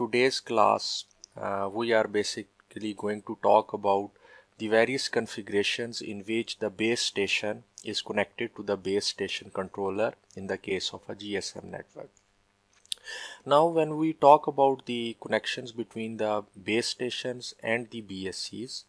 today's class we are basically going to talk about the various configurations in which the base station is connected to the base station controller in the case of a GSM network. Now when we talk about the connections between the base stations and the BSCs,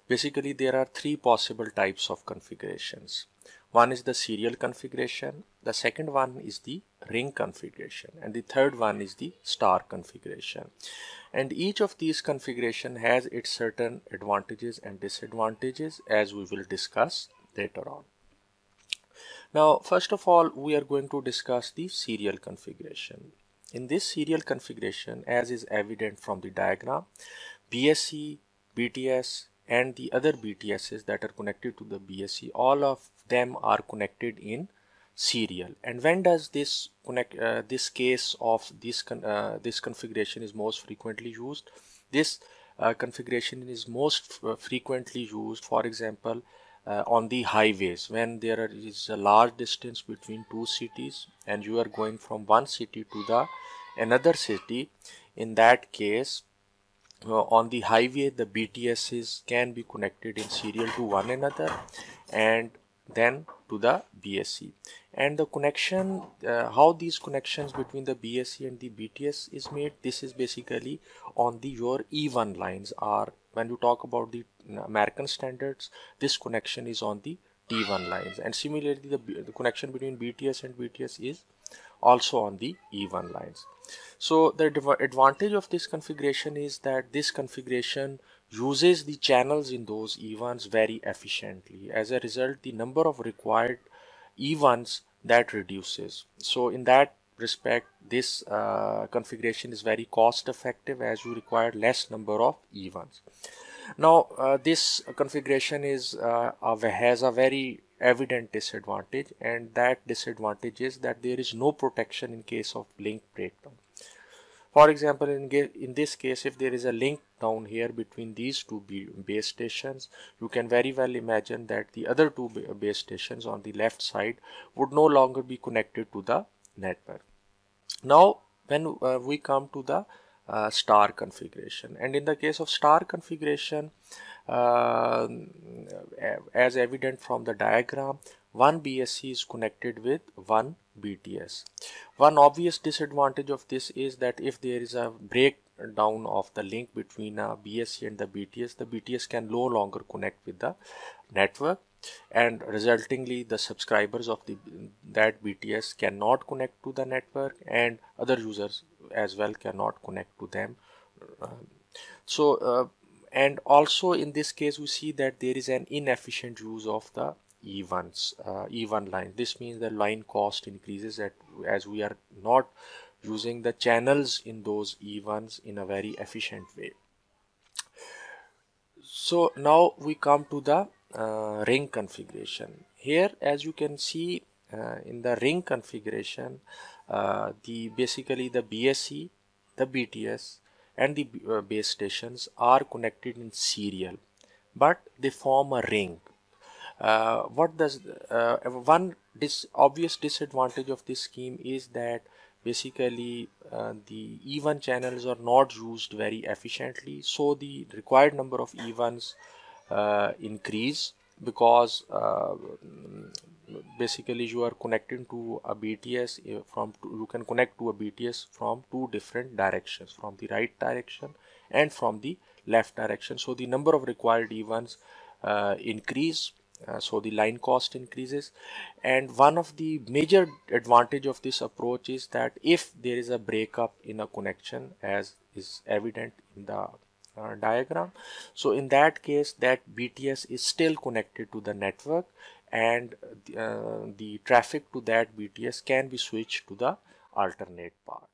basically there are three possible types of configurations. One is the serial configuration, the second one is the ring configuration, and the third one is the star configuration. And each of these configuration has its certain advantages and disadvantages, as we will discuss later on. Now first of all, we are going to discuss the serial configuration. In this serial configuration, as is evident from the diagram, BSC, BTS and the other BTSs that are connected to the BSC, all of them are connected in serial. And when does this this case of this configuration is most frequently used? This configuration is most frequently used, for example, on the highways, when there is a large distance between two cities and you are going from one city to the another city. In that case, on the highway, the BTSs can be connected in serial to one another and then to the BSC. And the connection, how these connections between the BSC and the BTS is made, this is basically on the your E1 lines. Are when you talk about the American standards, this connection is on the T1 lines, and similarly the connection between BTS and BTS is also on the E1 lines. So the advantage of this configuration is that this configuration uses the channels in those E1s very efficiently. As a result, the number of required E1s that reduces. So in that respect, this configuration is very cost effective, as you require less number of E1s. Now this configuration is has a very evident disadvantage, and that disadvantage is that there is no protection in case of link breakdown. For example, in this case, if there is a link down here between these two base stations, you can very well imagine that the other two base stations on the left side would no longer be connected to the network. Now when we come to the star configuration, and in the case of star configuration, as evident from the diagram, one BSC is connected with one BTS. One obvious disadvantage of this is that if there is a breakdown of the link between a BSC and the BTS can no longer connect with the network, and resultingly the subscribers of that BTS cannot connect to the network, and other users as well cannot connect to them. And also in this case we see that there is an inefficient use of the E1 line. This means the line cost increases as we are not using the channels in those E1s in a very efficient way. So now we come to the ring configuration. Here, as you can see in the ring configuration, basically the BSC, the BTS and the base stations are connected in serial, but they form a ring. What does one obvious disadvantage of this scheme is that basically the E1 channels are not used very efficiently, so the required number of E1s increase, because basically you are connecting to a BTS you can connect to a BTS from two different directions, from the right direction and from the left direction. So the number of required E1s increase. So the line cost increases, and one of the major advantage of this approach is that if there is a breakup in a connection, as is evident in the diagram, so in that case that BTS is still connected to the network, and the traffic to that BTS can be switched to the alternate path.